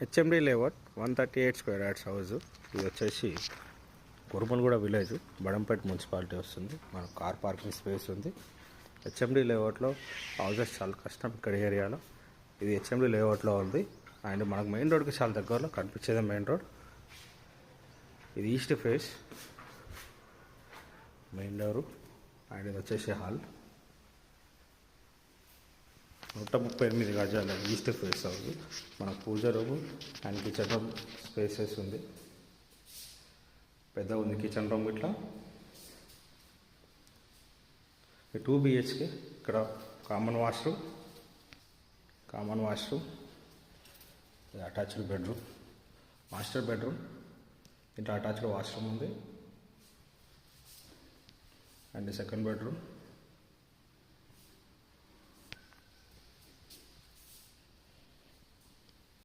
HMD layout 138 square yards house. ఇది వచ్చేసి Kurumalaguda village, Badangpet municipality వస్తుంది. మనకు కార్ పార్కింగ్ స్పేస్ ఉంది. హెచ్ఎండి లేఅవుట్లో హౌసెస్ చాలా కష్టం ఇక్కడ ఏరియాలో. ఇది హెచ్ఎండి లేఅవుట్లో ఉంది. అండ్ మనకు మెయిన్ రోడ్కి చాలా దగ్గరలో కనిపించేది మెయిన్ రోడ్. ఇది east face main door. And ఇది వచ్చేసి హాల్. 138 గజాల ఈస్ట్ ఫేస్ హౌస్. మనకు puja room and kitchen room spaces ఉంది. పెద్ద ఉంది కిచెన్ రూమ్. ఇట్లా 2 BHK. ఇక్కడ common washroom, attached bedroom, master bedroom. ఇట్లా అటాచ్డ్ వాష్రూమ్ ఉంది. And second bedroom.